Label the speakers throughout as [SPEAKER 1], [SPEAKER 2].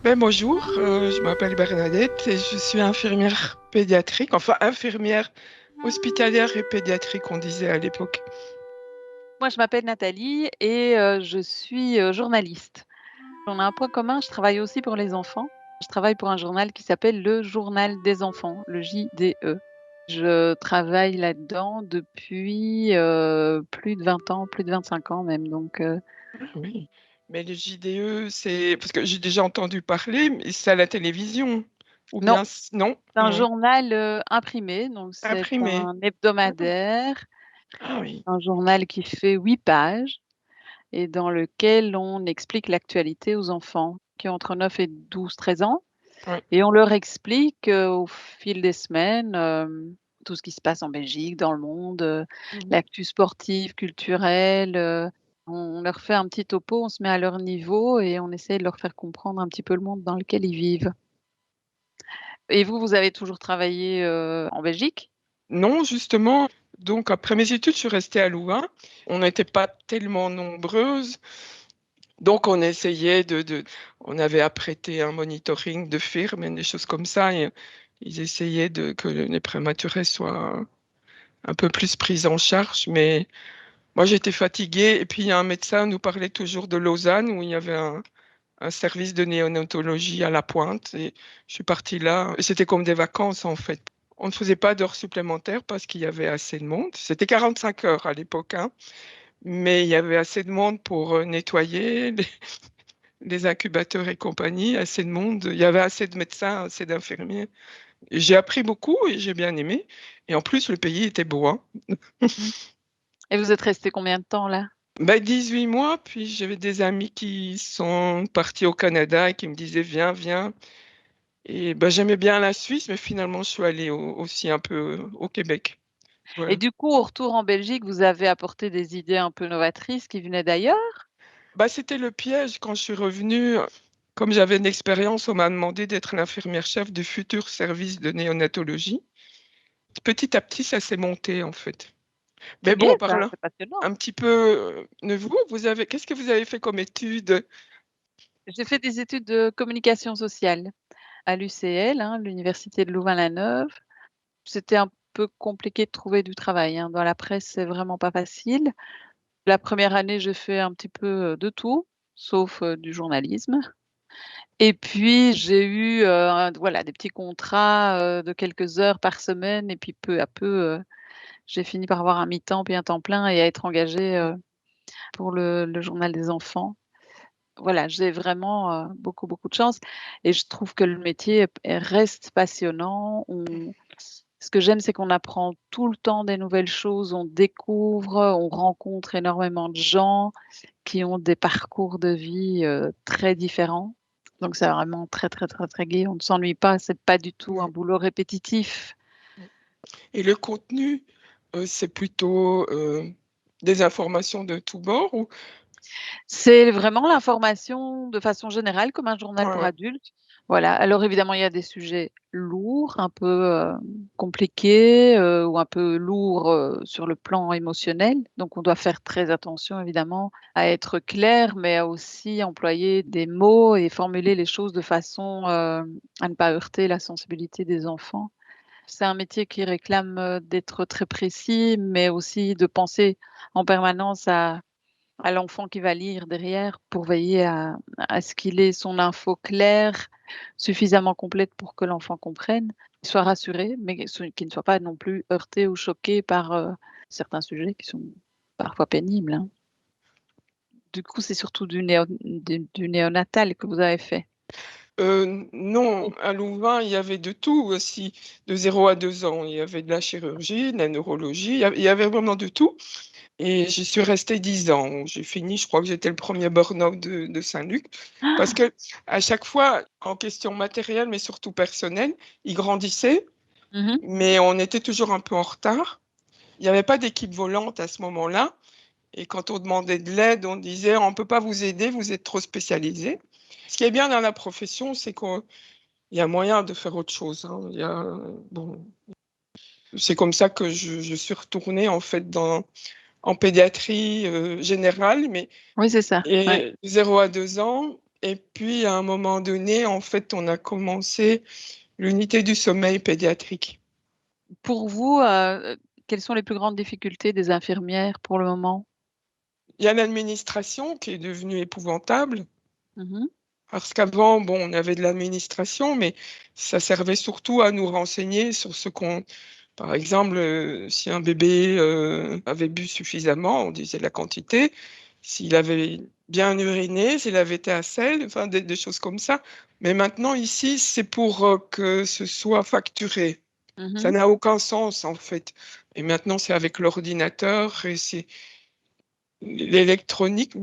[SPEAKER 1] Bonjour, je m'appelle Bernadette et je suis infirmière pédiatrique, enfin infirmière hospitalière et pédiatrique, on disait à l'époque.
[SPEAKER 2] Moi, je m'appelle Nathalie et je suis journaliste. On a un point commun, je travaille aussi pour les enfants. Je travaille pour un journal qui s'appelle le Journal des enfants, le JDE. Je travaille là-dedans depuis plus de 20 ans, plus de 25 ans même.
[SPEAKER 1] Ah oui, mais le JDE, c'est parce que j'ai déjà entendu parler, mais c'est à la télévision, ou
[SPEAKER 2] Non,
[SPEAKER 1] bien non,
[SPEAKER 2] c'est un
[SPEAKER 1] non,
[SPEAKER 2] journal imprimé, donc c'est
[SPEAKER 1] imprimé.
[SPEAKER 2] un
[SPEAKER 1] Ah,
[SPEAKER 2] hebdomadaire,
[SPEAKER 1] ah oui,
[SPEAKER 2] un journal qui fait 8 pages et dans lequel on explique l'actualité aux enfants qui ont entre 9 et 12, 13 ans.
[SPEAKER 1] oui.
[SPEAKER 2] Et on leur explique, au fil des semaines, tout ce qui se passe en Belgique, dans le monde,
[SPEAKER 1] Mhm.
[SPEAKER 2] l'actu sportive, culturelle, on leur fait un petit topo, on se met à leur niveau et on essaie de leur faire comprendre un petit peu le monde dans lequel ils vivent. Et vous, vous avez toujours travaillé, en Belgique?
[SPEAKER 1] Non, justement, donc après mes études, je suis restée à Louvain. On n'était pas tellement nombreuses. Donc, on essayait on avait apprêté un monitoring de firme et des choses comme ça. Et ils essayaient que les prématurés soient un peu plus pris en charge. Mais moi, j'étais fatiguée. Et puis, un médecin nous parlait toujours de Lausanne, où il y avait un service de néonatologie à la pointe. Et je suis partie là. Et c'était comme des vacances, en fait. On ne faisait pas d'heures supplémentaires parce qu'il y avait assez de monde. C'était 45 heures à l'époque, hein. Mais il y avait assez de monde pour nettoyer les incubateurs et compagnie, assez de monde. Il y avait assez de médecins, assez d'infirmiers. J'ai appris beaucoup et j'ai bien aimé. Et en plus, le pays était beau, hein.
[SPEAKER 2] Mmh. Et vous êtes resté combien de temps là?
[SPEAKER 1] 18 mois, puis j'avais des amis qui sont partis au Canada et qui me disaient viens, viens. Et j'aimais bien la Suisse, mais finalement, je suis allée aussi un peu au Québec.
[SPEAKER 2] Et
[SPEAKER 1] Voilà.
[SPEAKER 2] du coup, au retour en Belgique, vous avez apporté des idées un peu novatrices qui venaient d'ailleurs?
[SPEAKER 1] C'était le piège quand je suis revenue. Comme j'avais une expérience, on m'a demandé d'être l'infirmière chef du futur service de néonatologie. Petit à petit, ça s'est monté, en fait.
[SPEAKER 2] C'est
[SPEAKER 1] Mais
[SPEAKER 2] bien
[SPEAKER 1] bon,
[SPEAKER 2] ça,
[SPEAKER 1] par là,
[SPEAKER 2] c'est passionnant.
[SPEAKER 1] un petit peu, qu'est-ce que vous avez fait comme études?
[SPEAKER 2] J'ai fait des études de communication sociale à l'UCL, hein, l'université de Louvain-la-Neuve. C'était un peu compliqué de trouver du travail, hein. Dans la presse, c'est vraiment pas facile. La première année, j'ai fait un petit peu, de tout, sauf, du journalisme et puis j'ai eu, voilà, des petits contrats, de quelques heures par semaine et puis peu à peu, j'ai fini par avoir un mi-temps puis un temps plein et à être engagée, pour le journal des enfants. Voilà, j'ai vraiment, beaucoup, beaucoup de chance et je trouve que le métier reste passionnant. On Ce que j'aime, c'est qu'on apprend tout le temps des nouvelles choses, on découvre, on rencontre énormément de gens qui ont des parcours de vie, très différents. Donc c'est vraiment très, très, très, très gai. On ne s'ennuie pas, c'est pas du tout un
[SPEAKER 1] Ouais.
[SPEAKER 2] boulot répétitif.
[SPEAKER 1] Et le contenu, c'est plutôt des informations de tous bords ou...
[SPEAKER 2] C'est vraiment l'information de façon générale comme un journal
[SPEAKER 1] Ouais,
[SPEAKER 2] pour
[SPEAKER 1] ouais.
[SPEAKER 2] adultes. Voilà, alors évidemment, il y a des sujets lourds, un peu, compliqués, ou un peu lourds, sur le plan émotionnel. Donc on doit faire très attention évidemment à être clair, mais à aussi employer des mots et formuler les choses de façon, à ne pas heurter la sensibilité des enfants. C'est un métier qui réclame, d'être très précis, mais aussi de penser en permanence à l'enfant qui va lire derrière pour veiller à ce qu'il ait son info claire, suffisamment complète pour que l'enfant comprenne, soit rassuré, mais qu'il ne soit pas non plus heurté ou choqué par, certains sujets qui sont parfois pénibles, hein. Du coup, c'est surtout du néonatal que vous avez fait?
[SPEAKER 1] Non,
[SPEAKER 2] Oui.
[SPEAKER 1] à Louvain, il y avait de tout aussi, de 0 à 2 ans. Il y avait de la chirurgie, de la neurologie, il y avait vraiment de tout. Et j'y suis restée 10 ans. J'ai fini, je crois que j'étais le premier burn-out de Saint-Luc. Parce que à chaque fois, en question matérielle, mais surtout personnelle, il grandissait,
[SPEAKER 2] Mmh mh.
[SPEAKER 1] mais on était toujours un peu en retard. Il n'y avait pas d'équipe volante à ce moment-là. Et quand on demandait de l'aide, on disait, on ne peut pas vous aider, vous êtes trop spécialisé. Ce qui est bien dans la profession, c'est qu'il y a moyen de faire autre chose, hein. Bon, c'est comme ça que je suis retournée en fait en pédiatrie générale, mais
[SPEAKER 2] Oui, c'est ça, ouais.
[SPEAKER 1] et 0 à 2 ans. Et puis, à un moment donné, en fait, on a commencé l'unité du sommeil pédiatrique.
[SPEAKER 2] Pour vous, quelles sont les plus grandes difficultés des infirmières pour le moment?
[SPEAKER 1] Il y a l'administration qui est devenue épouvantable,
[SPEAKER 2] Mmh.
[SPEAKER 1] parce qu'avant, bon, on avait de l'administration, mais ça servait surtout à nous renseigner sur ce qu'on par exemple, si un bébé, avait bu suffisamment, on disait la quantité, s'il avait bien uriné, s'il avait été à sel, enfin des choses comme ça. Mais maintenant ici, c'est pour, que ce soit facturé. Ça
[SPEAKER 2] Mmh.
[SPEAKER 1] n'a aucun sens en fait. Et maintenant, c'est avec l'ordinateur et c'est l'électronique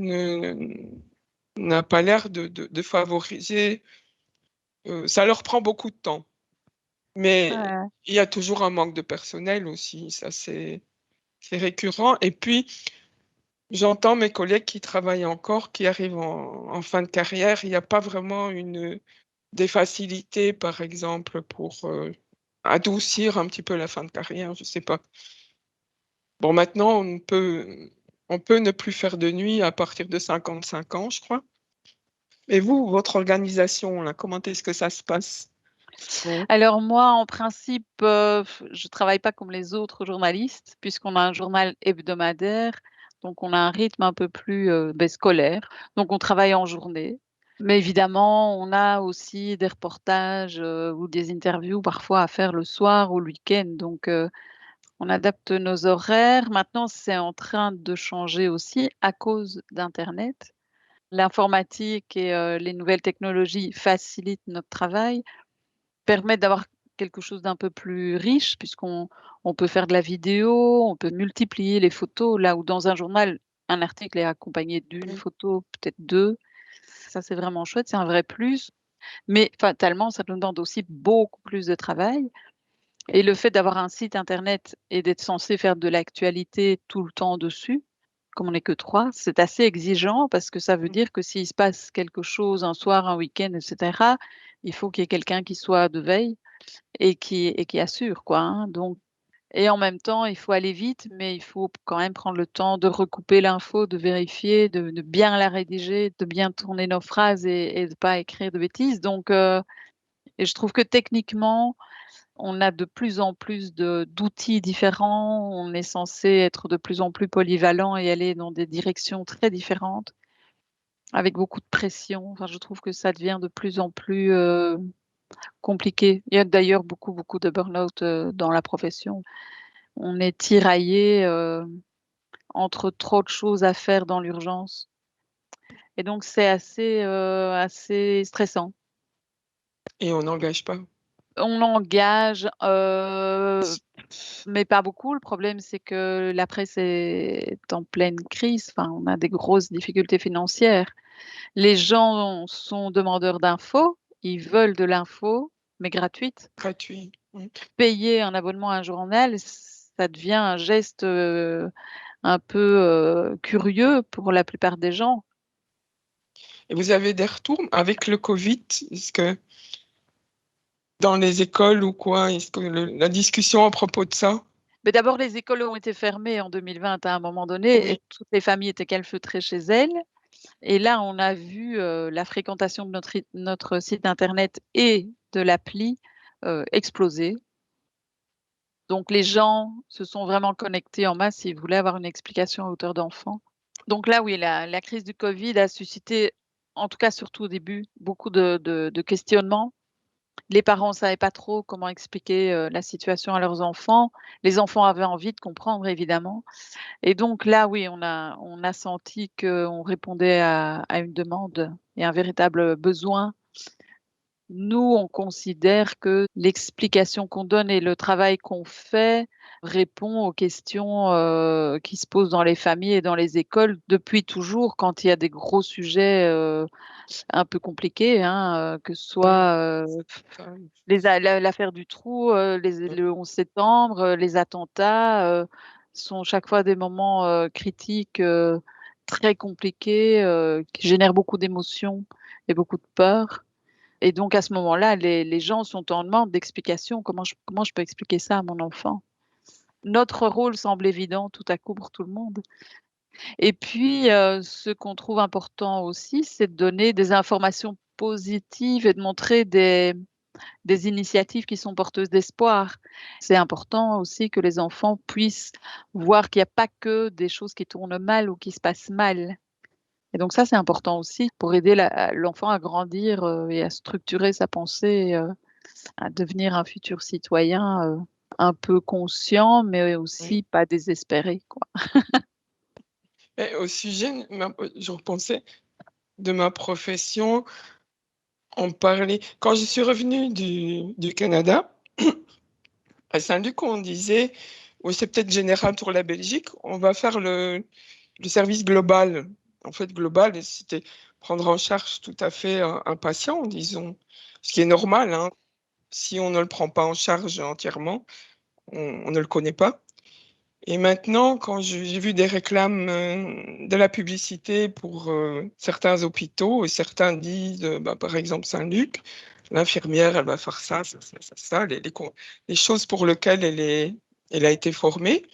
[SPEAKER 1] n'a pas l'air de favoriser, ça leur prend beaucoup de temps. Mais
[SPEAKER 2] Ouais.
[SPEAKER 1] il y a toujours un manque de personnel aussi, ça c'est récurrent. Et puis, j'entends mes collègues qui travaillent encore, qui arrivent en fin de carrière, il y a pas vraiment des facilités, par exemple, pour, adoucir un petit peu la fin de carrière, je sais pas. Bon, maintenant, on peut ne plus faire de nuit à partir de 55 ans, je crois. Et vous, votre organisation là, comment est-ce que ça se passe? Vous?
[SPEAKER 2] Alors moi, en principe, je travaille pas comme les autres journalistes, puisqu'on a un journal hebdomadaire, donc on a un rythme un peu plus, scolaire, donc on travaille en journée. Mais évidemment, on a aussi des reportages, ou des interviews parfois à faire le soir ou le week-end, donc on adapte nos horaires. Maintenant, c'est en train de changer aussi à cause d'internet. L'informatique et les nouvelles technologies facilitent notre travail, permettent d'avoir quelque chose d'un peu plus riche puisqu'on peut faire de la vidéo, on peut multiplier les photos, là où dans un journal, un article est accompagné d'une
[SPEAKER 1] Mmh.
[SPEAKER 2] photo, peut-être 2. Ça, c'est vraiment chouette, c'est un vrai plus, mais fatalement, ça nous demande aussi beaucoup plus de travail et le fait d'avoir un site internet et d'être censé faire de l'actualité tout le temps dessus, comme on n'est que 3, c'est assez exigeant parce que ça veut
[SPEAKER 1] Mmh.
[SPEAKER 2] dire que s'il se passe quelque chose un soir, un week-end et cetera, il faut qu'il y ait quelqu'un qui soit de veille et qui assure quoi, hein, donc et en même temps, il faut aller vite, mais il faut quand même prendre le temps de recouper l'info, de vérifier, de bien la rédiger, de bien tourner nos phrases et de pas écrire de bêtises, donc et je trouve que techniquement, on a de plus en plus d'outils différents. On est censé être de plus en plus polyvalent et aller dans des directions très différentes, avec beaucoup de pression. Enfin, je trouve que ça devient de plus en plus, compliqué. Il y a d'ailleurs beaucoup, beaucoup de burn-out, dans la profession. On est tiraillé, entre trop de choses à faire dans l'urgence et donc c'est assez stressant.
[SPEAKER 1] Et on n'engage pas.
[SPEAKER 2] On engage, mais pas beaucoup. Le problème, c'est que la presse est en pleine crise. Enfin, on a des grosses difficultés financières. Les gens sont demandeurs d'infos, ils veulent de l'info, mais gratuite.
[SPEAKER 1] Gratuit. Mmh.
[SPEAKER 2] Payer un abonnement à un journal, ça devient un geste, un peu, curieux pour la plupart des gens.
[SPEAKER 1] Et vous avez des retours avec le Covid? Est-ce que dans les écoles ou quoi, est-ce que la discussion à propos de ça?
[SPEAKER 2] Mais d'abord, les écoles ont été fermées en 2020 à un moment donné et
[SPEAKER 1] Oui,
[SPEAKER 2] toutes les familles étaient calfeutrées chez elles. Et là, on a vu, la fréquentation de notre site internet et de l'appli, exploser. Donc les gens se sont vraiment connectés en masse, ils voulaient avoir une explication à hauteur d'enfant. Donc là, oui, la crise du covid a suscité, en tout cas surtout au début, beaucoup de questionnements. Les parents ne savaient pas trop comment expliquer, la situation à leurs enfants. Les enfants avaient envie de comprendre évidemment et donc là, oui, on a senti qu'on répondait à une demande et un véritable besoin. Nous, on considère que l'explication qu'on donne et le travail qu'on fait répond aux questions, qui se posent dans les familles et dans les écoles depuis toujours quand il y a des gros sujets, un peu compliqués, hein, que ce
[SPEAKER 1] oui,
[SPEAKER 2] soit,
[SPEAKER 1] ça,
[SPEAKER 2] l'affaire du trou,
[SPEAKER 1] mmh,
[SPEAKER 2] le 11 septembre, les attentats, sont chaque fois des moments, critiques, très compliqués, qui génèrent beaucoup d'émotions et beaucoup de peur et donc à ce moment-là, les gens sont en demande d'explications. Comment je peux expliquer ça à mon enfant? Notre rôle semble évident tout à coup pour tout le monde. Et puis, ce qu'on trouve important aussi, c'est de donner des informations positives et de montrer des initiatives qui sont porteuses d'espoir. C'est important aussi que les enfants puissent voir qu'il n'y a pas que des choses qui tournent mal ou qui se passent mal. Et donc ça, c'est important aussi pour aider l'enfant à grandir, et à structurer sa pensée, à devenir un futur citoyen, un peu conscient, mais
[SPEAKER 1] Oui.
[SPEAKER 2] aussi pas désespéré, quoi.
[SPEAKER 1] Et au sujet, je repensais de ma profession, on parlait quand je suis revenue du Canada, à Saint-Luc, on disait, ou c'est peut-être général pour la Belgique, on va faire le service global. En fait, global, c'était prendre en charge tout à fait un patient, disons, ce qui est normal, hein. Si on ne le prend pas en charge entièrement, on ne le connaît pas. Et maintenant, quand j'ai vu des réclames de la publicité pour certains hôpitaux, et certains disent, bah, par exemple Saint-Luc, l'infirmière, elle va faire ça, les choses pour lesquelles elle a été formée.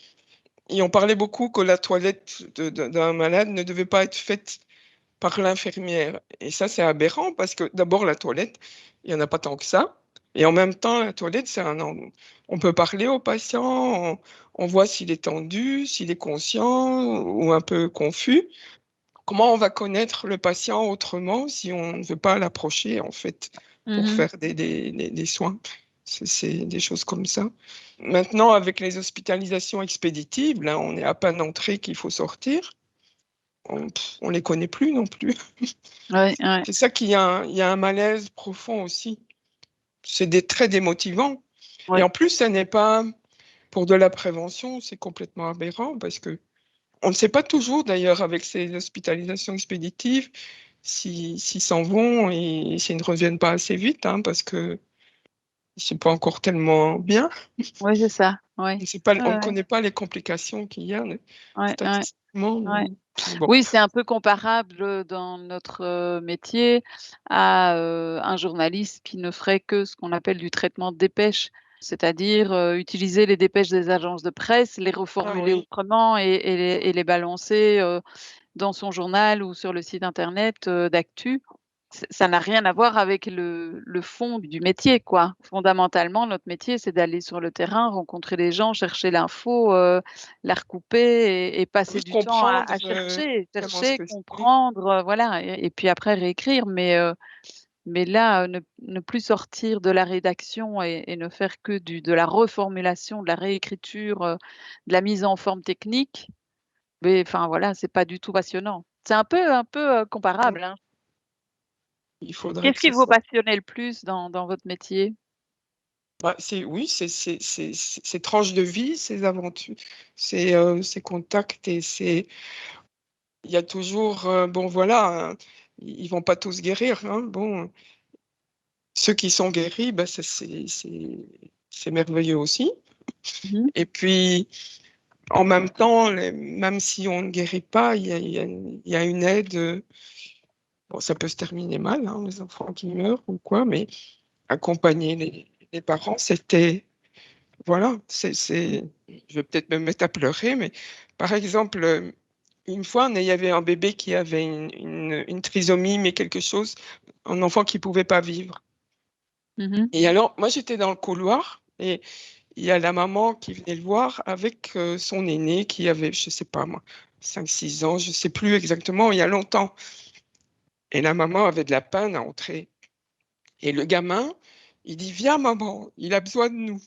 [SPEAKER 1] Et on parlait beaucoup que la toilette d'un malade ne devait pas être faite par l'infirmière. Et ça, c'est aberrant parce que d'abord, la toilette, il n'y en a pas tant que ça. Et en même temps, la toilette, on peut parler au patient, on voit s'il est tendu, s'il est conscient ou un peu confus. Comment on va connaître le patient autrement si on ne veut pas l'approcher, en fait, pour
[SPEAKER 2] Mmh.
[SPEAKER 1] faire des soins? C'est des choses comme ça. Maintenant, avec les hospitalisations expéditives, là, on est à peine entré qu'il faut sortir. On les connaît plus non plus.
[SPEAKER 2] Ouais, ouais,
[SPEAKER 1] C'est ça il y a un malaise profond aussi. C'est très démotivant. Et
[SPEAKER 2] ouais.
[SPEAKER 1] en plus, ça n'est pas pour de la prévention, c'est complètement aberrant parce que on ne sait pas toujours d'ailleurs avec ces hospitalisations expéditives s'ils s'en vont et s'ils ne reviennent pas assez vite, hein, parce que c'est pas encore tellement bien.
[SPEAKER 2] Ouais, c'est ça. Ouais. Ouais,
[SPEAKER 1] On ne
[SPEAKER 2] ouais,
[SPEAKER 1] connaît pas les complications qu'il y a
[SPEAKER 2] ouais, ouais,
[SPEAKER 1] statistiquement.
[SPEAKER 2] ouais.
[SPEAKER 1] Bon.
[SPEAKER 2] Oui, c'est un peu comparable, dans notre, métier à, un journaliste qui ne ferait que ce qu'on appelle du traitement de dépêches. C'est-à-dire, utiliser les dépêches des agences de presse, les
[SPEAKER 1] Ah
[SPEAKER 2] reformuler
[SPEAKER 1] oui,
[SPEAKER 2] autrement et les balancer, dans son journal ou sur le site internet, d'actu. Ça n'a rien à voir avec le fond du métier, quoi. Fondamentalement, notre métier, c'est d'aller sur le terrain, rencontrer les gens, chercher l'info, la recouper et passer
[SPEAKER 1] oui,
[SPEAKER 2] du temps
[SPEAKER 1] comprendre
[SPEAKER 2] à
[SPEAKER 1] vraiment ce
[SPEAKER 2] chercher,
[SPEAKER 1] que c'est.
[SPEAKER 2] comprendre, voilà et puis après réécrire. Mais là, ne plus sortir de la rédaction et ne faire que de la reformulation, de la réécriture, de la mise en forme technique, mais enfin voilà, c'est pas du tout passionnant. C'est un peu,
[SPEAKER 1] Mm.
[SPEAKER 2] comparable, hein.
[SPEAKER 1] Il faudrait
[SPEAKER 2] Qu'est-ce
[SPEAKER 1] que
[SPEAKER 2] qui
[SPEAKER 1] ce
[SPEAKER 2] vous
[SPEAKER 1] soit.
[SPEAKER 2] passionnait le plus dans votre métier?
[SPEAKER 1] Bah, oui, ces tranches de vie, ces aventures, ces contacts et il y a toujours, bon voilà, ils vont pas tous guérir, hein. Bon, ceux qui sont guéris, bah, c'est merveilleux aussi.
[SPEAKER 2] Mmh.
[SPEAKER 1] Et puis, en même temps, même si on ne guérit pas, il y a une aide. Bon, ça peut se terminer mal, hein, les enfants qui meurent ou quoi, mais accompagner les parents, c'était, voilà, je vais peut-être me mettre à pleurer, mais par exemple, une fois, il y avait un bébé qui avait une trisomie, mais quelque chose, un enfant qui pouvait pas vivre.
[SPEAKER 2] Mmh.
[SPEAKER 1] Et alors, moi, j'étais dans le couloir et il y a la maman qui venait le voir avec son aîné qui avait, je sais pas moi, 5 6 ans, je sais plus exactement, il y a longtemps. Et la maman avait de la peine à entrer. Et le gamin, il dit, viens maman, il a besoin de nous.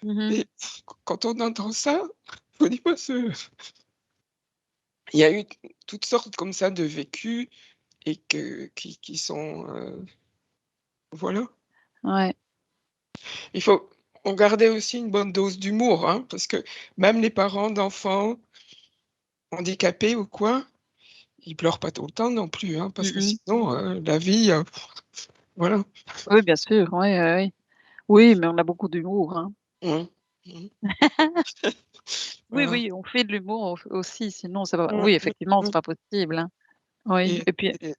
[SPEAKER 2] Mmh.
[SPEAKER 1] Et quand on entend ça, faut dire, il y a eu toutes sortes comme ça de vécus et qui sont, voilà.
[SPEAKER 2] Ouais.
[SPEAKER 1] Il faut on gardait aussi une bonne dose d'humour, hein, parce que même les parents d'enfants handicapés ou quoi, ils pleurent pas tout le temps non plus, hein, parce
[SPEAKER 2] Mmh
[SPEAKER 1] que
[SPEAKER 2] mh.
[SPEAKER 1] sinon, la vie, voilà.
[SPEAKER 2] Oui, bien sûr, ouais, ouais, oui. Oui, mais on a beaucoup d'humour, hein.
[SPEAKER 1] Mmh. Mmh.
[SPEAKER 2] Oui,
[SPEAKER 1] Voilà.
[SPEAKER 2] oui, on fait de l'humour aussi, sinon ça va
[SPEAKER 1] Mmh,
[SPEAKER 2] oui,
[SPEAKER 1] mmh,
[SPEAKER 2] effectivement, c'est
[SPEAKER 1] mmh
[SPEAKER 2] pas possible, hein. Oui
[SPEAKER 1] et
[SPEAKER 2] et puis
[SPEAKER 1] et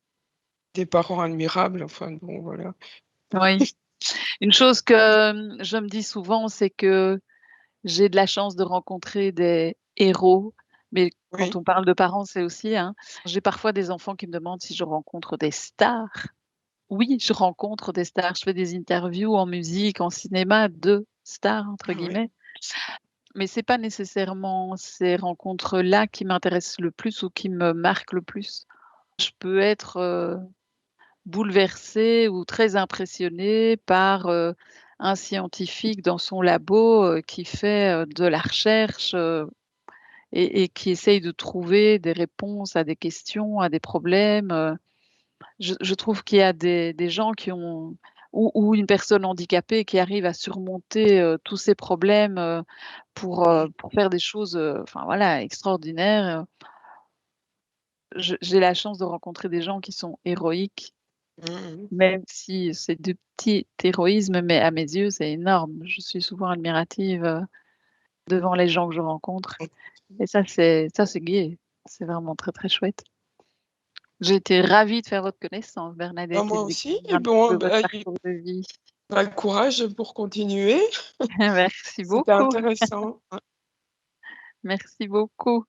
[SPEAKER 1] des parents admirables, enfin bon, voilà.
[SPEAKER 2] oui. Une chose que, je me dis souvent, c'est que j'ai de la chance de rencontrer des héros, mais Quand
[SPEAKER 1] Oui,
[SPEAKER 2] on parle de parents, c'est aussi, hein, j'ai parfois des enfants qui me demandent si je rencontre des stars. Oui, je rencontre des stars, je fais des interviews en musique, en cinéma de «stars» entre
[SPEAKER 1] ah ouais.
[SPEAKER 2] guillemets, mais c'est pas nécessairement ces rencontres-là qui m'intéressent le plus ou qui me marquent le plus. Je peux être, bouleversée ou très impressionnée par, un scientifique dans son labo, qui fait, de la recherche, et qui essaye de trouver des réponses à des questions, à des problèmes. Je trouve qu'il y a des gens qui ont ou une personne handicapée qui arrive à surmonter, tous ces problèmes,
[SPEAKER 1] Mmh.
[SPEAKER 2] pour faire des choses, enfin voilà, extraordinaires. J'ai la chance de rencontrer des gens qui sont héroïques,
[SPEAKER 1] Mmh.
[SPEAKER 2] même si c'est du petit héroïsme, mais à mes yeux, c'est énorme. Je suis souvent admirative, devant les gens que je rencontre et ça c'est gai. C'est vraiment très, très chouette. J'ai été ravie de faire votre connaissance,
[SPEAKER 1] Bah,
[SPEAKER 2] Bernadette, et
[SPEAKER 1] moi
[SPEAKER 2] de
[SPEAKER 1] aussi
[SPEAKER 2] découvrir
[SPEAKER 1] et
[SPEAKER 2] un petit
[SPEAKER 1] bon,
[SPEAKER 2] peu votre
[SPEAKER 1] bah,
[SPEAKER 2] parcours de vie.
[SPEAKER 1] courage pour continuer.
[SPEAKER 2] Merci
[SPEAKER 1] C'était
[SPEAKER 2] beaucoup,
[SPEAKER 1] intéressant.
[SPEAKER 2] merci beaucoup.